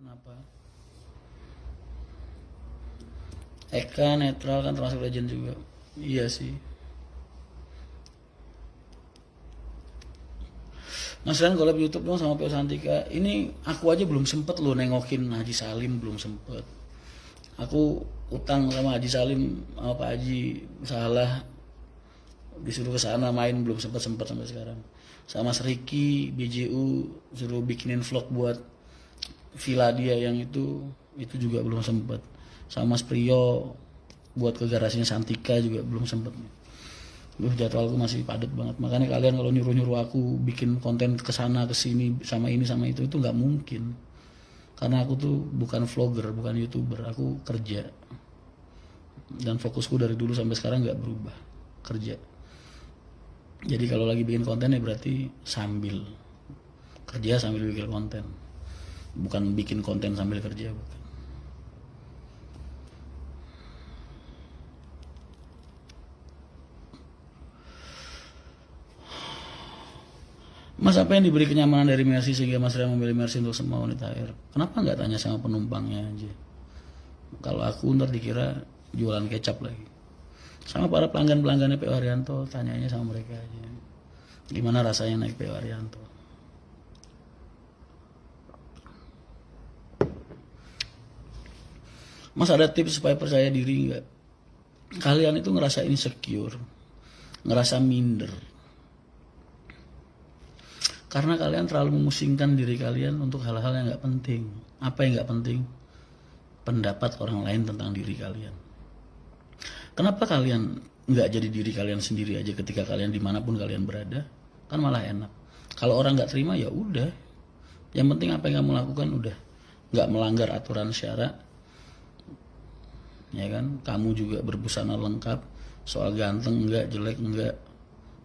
Kenapa? Eka netral kan termasuk legend juga. Iya sih. Mas Ren collab YouTube dong sama Pio Santika. Ini aku aja belum sempet loh nengokin Haji Salim, belum sempet. Aku utang sama Haji Salim sama Pak Haji Salah, disuruh ke sana main belum sempet sampai sekarang. Sama Seriki BJU suruh bikinin vlog buat villa dia yang itu juga belum sempet. Sama Mas Priyo buat ke garasinya Santika juga belum sempet. Jadwalku masih padat banget. Makanya kalian kalau nyuruh-nyuruh aku bikin konten kesana kesini sama ini sama itu nggak mungkin. Karena aku tuh bukan vlogger, bukan youtuber, aku kerja. Dan fokusku dari dulu sampai sekarang nggak berubah, kerja. Jadi kalau lagi bikin konten ya berarti sambil kerja sambil bikin konten, bukan bikin konten sambil kerja, bukan. Mas, apa yang diberi kenyamanan dari Mercy sehingga Mas Ria memilih Mercy untuk semua wanita air? Kenapa nggak tanya sama penumpangnya aja? Kalau aku ntar dikira jualan kecap lagi. Sama para pelanggan-pelanggannya PO Haryanto, tanyanya sama mereka aja. Gimana rasanya naik PO Haryanto? Mas, ada tips supaya percaya diri nggak? Kalian itu ngerasa insecure, ngerasa minder. Karena kalian terlalu memusingkan diri kalian untuk hal-hal yang nggak penting. Apa yang nggak penting? Pendapat orang lain tentang diri kalian. Kenapa kalian nggak jadi diri kalian sendiri aja ketika kalian dimanapun kalian berada? Kan malah enak. Kalau orang nggak terima ya udah. Yang penting apa yang kamu lakukan udah nggak melanggar aturan syarak. Ya kan? Kamu juga berbusana lengkap. Soal ganteng enggak, jelek enggak,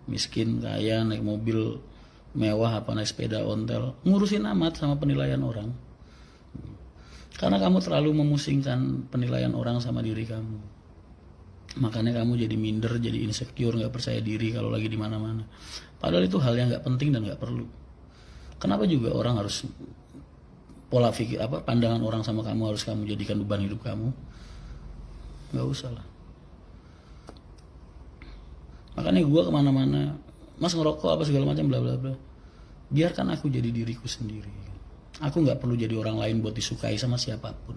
miskin, kaya, naik mobil mewah apa naik sepeda ontel, ngurusin amat sama penilaian orang. Karena kamu terlalu memusingkan penilaian orang sama diri kamu. Makanya kamu jadi minder, jadi insecure, nggak percaya diri kalau lagi di mana-mana. Padahal itu hal yang nggak penting dan nggak perlu. Kenapa juga orang harus pola pikir pandangan orang sama kamu harus kamu jadikan beban hidup kamu? Nggak usah lah. Makanya gue kemana-mana, Mas ngerokok apa segala macam bla bla bla. Biarkan aku jadi diriku sendiri. Aku nggak perlu jadi orang lain buat disukai sama siapapun.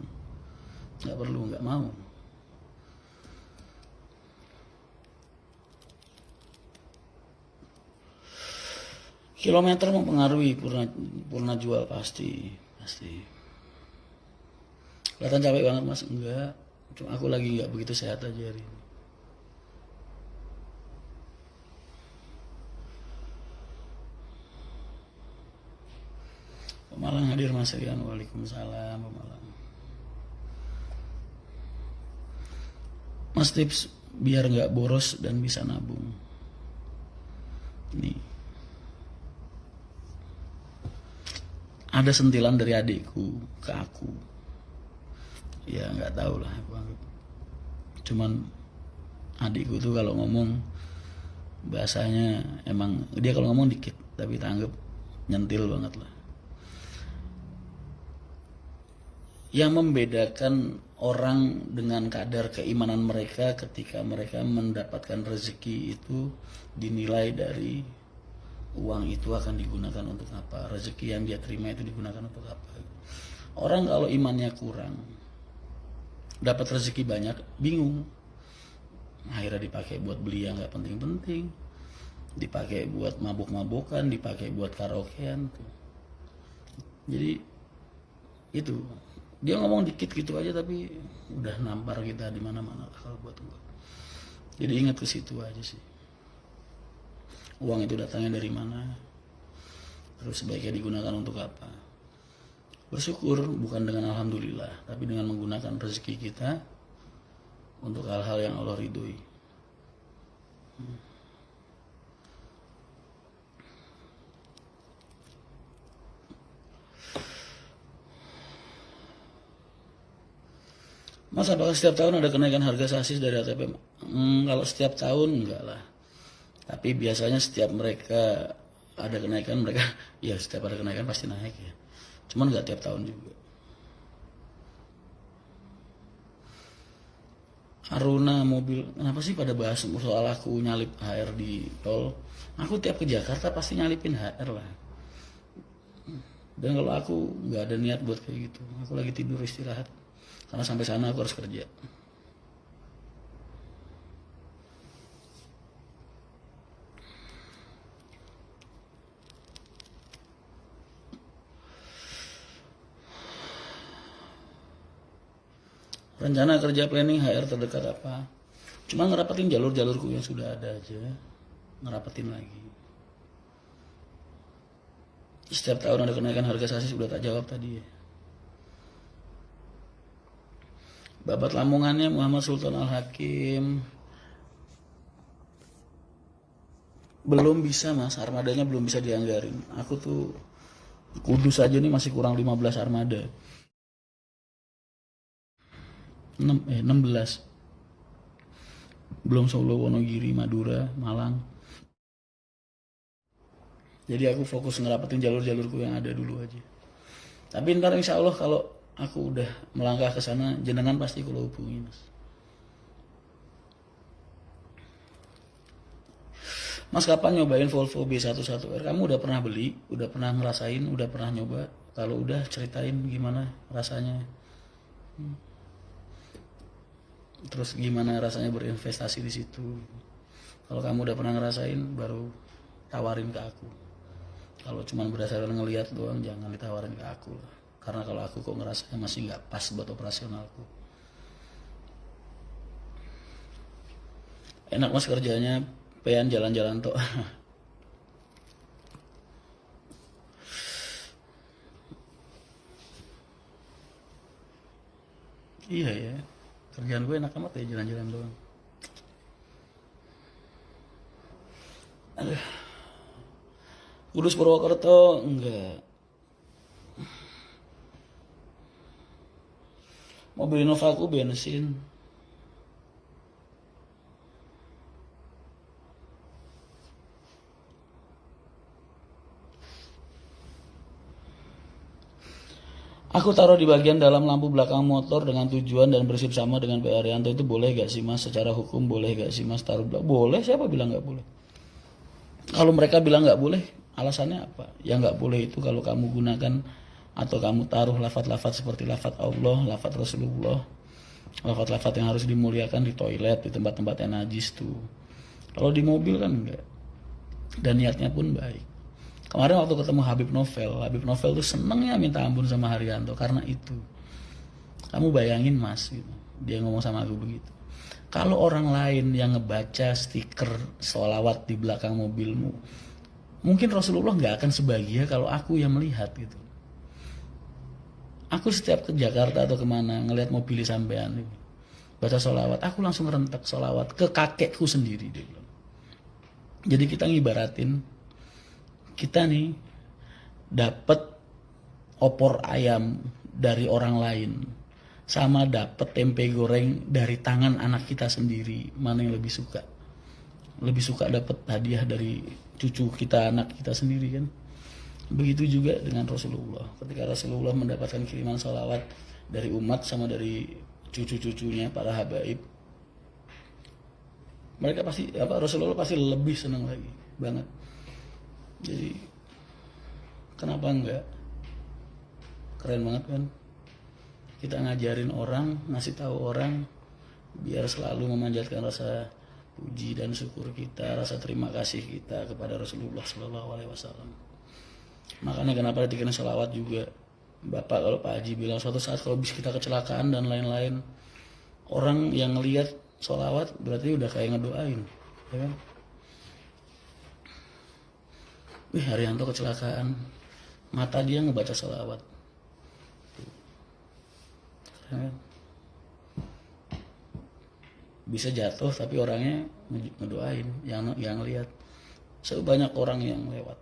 Nggak perlu, nggak mau. Kilometer mempengaruhi purna jual pasti. Kelihatan capek banget Mas, enggak. Cuma aku lagi nggak begitu sehat aja hari ini. Pemalang hadir Mas Rian, waalaikumsalam Pemalang. Mas, tips biar nggak boros dan bisa nabung. Nih, ada sentilan dari adikku ke aku. Ya nggak tahu lah, aku anggap. Cuman adikku tuh kalau ngomong bahasanya emang dia kalau ngomong dikit tapi tanggap nyentil banget lah. Yang membedakan orang dengan kadar keimanan mereka ketika mereka mendapatkan rezeki itu dinilai dari uang itu akan digunakan untuk apa, rezeki yang dia terima itu digunakan untuk apa. Orang kalau imannya kurang, dapat rezeki banyak, bingung. Akhirnya dipakai buat beli yang gak penting-penting, dipakai buat mabuk-mabukan, dipakai buat karaokean. Jadi itu. Dia ngomong dikit gitu aja tapi udah nampar kita di mana-mana kalau buat gue. Jadi ingat ke situ aja sih. Uang itu datangnya dari mana? Terus sebaiknya digunakan untuk apa? Bersyukur bukan dengan alhamdulillah, tapi dengan menggunakan rezeki kita untuk hal-hal yang Allah ridhoi. Mas, apakah setiap tahun ada kenaikan harga sasis dari ATP? Kalau setiap tahun enggak lah. Tapi biasanya setiap mereka ada kenaikan, mereka ya setiap ada kenaikan pasti naik ya. Cuman enggak tiap tahun juga. Aruna mobil, kenapa sih pada bahas soal aku nyalip HR di tol? Aku tiap ke Jakarta pasti nyalipin HR lah. Dan kalau aku nggak ada niat buat kayak gitu, aku lagi tidur istirahat. Karena sampai sana aku harus kerja. Rencana kerja planning HR terdekat apa? Cuma ngerapetin jalur-jalurku yang sudah ada aja. Ngerapetin lagi. Setiap tahun ada kenaikan harga sasis, sudah tak jawab tadi ya. Babat Lamongannya Muhammad Sultan Al-Hakim. Belum bisa mas, armadanya belum bisa dianggarin. Aku tuh Kudus aja nih masih kurang 15 armada. 16. Belum Solo, Wonogiri, Madura, Malang. Jadi aku fokus ngerapetin jalur-jalurku yang ada dulu aja. Tapi ntar insya Allah kalau aku udah melangkah ke sana, jenengan pasti kalau hubungi mas. Mas kapan nyobain Volvo B11R? Kamu udah pernah beli? Udah pernah ngerasain? Udah pernah nyoba? Kalau udah ceritain gimana rasanya. Terus gimana rasanya berinvestasi di situ. Kalau kamu udah pernah ngerasain, baru tawarin ke aku. Kalau cuma berdasarkan ngelihat doang, jangan ditawarin ke aku lah. Karena kalau aku kok ngerasanya masih nggak pas buat operasionalku. Enak mas kerjanya, pean jalan-jalan toh. Iya ya, kerjaan gue enak amat ya jalan-jalan doang. Aduh. Kudus Purwokerto enggak. Mobil Innova aku bensin. Aku taruh di bagian dalam lampu belakang motor dengan tujuan dan bersip sama dengan Pak Arianto, itu boleh gak sih mas? Secara hukum boleh gak sih mas taruh belakang? Boleh, siapa bilang gak boleh? Kalau mereka bilang gak boleh, alasannya apa? Yang gak boleh itu kalau kamu gunakan atau kamu taruh lafaz-lafaz seperti lafaz Allah, lafaz Rasulullah, lafaz-lafaz yang harus dimuliakan di toilet, di tempat-tempat yang najis tuh. Kalau di mobil kan enggak. Dan niatnya pun baik. Kemarin waktu ketemu Habib Novel tuh senengnya minta ampun sama Haryanto karena itu. Kamu bayangin mas, gitu. Dia ngomong sama aku begitu. Kalau orang lain yang ngebaca stiker sholawat di belakang mobilmu, mungkin Rasulullah nggak akan sebahagia kalau aku yang melihat gitu. Aku setiap ke Jakarta atau kemana ngelihat mobil sampean itu, baca sholawat, aku langsung rentek sholawat ke kakekku sendiri dia bilang. Jadi kita ngibaratin kita nih dapat opor ayam dari orang lain sama dapat tempe goreng dari tangan anak kita sendiri, mana yang lebih suka? Lebih suka dapat hadiah dari cucu kita, anak kita sendiri kan? Begitu juga dengan Rasulullah. Ketika Rasulullah mendapatkan kiriman sholawat dari umat sama dari cucu-cucunya para habaib, mereka pasti Rasulullah pasti lebih senang lagi banget. Jadi kenapa enggak? Keren banget kan? Kita ngajarin orang, ngasih tahu orang biar selalu memanjatkan rasa puji dan syukur kita, rasa terima kasih kita kepada Rasulullah SAW. Makanya kenapa dikira sholawat juga. Bapak kalau Pak Haji bilang suatu saat kalau bis kita kecelakaan dan lain-lain, orang yang ngelihat sholawat berarti udah kayak ngedoain, ya kan? Wih, Haryanto kecelakaan, mata dia ngebaca sholawat. Bisa jatuh tapi orangnya ngedoain, yang lihat. Sebanyak orang yang lewat.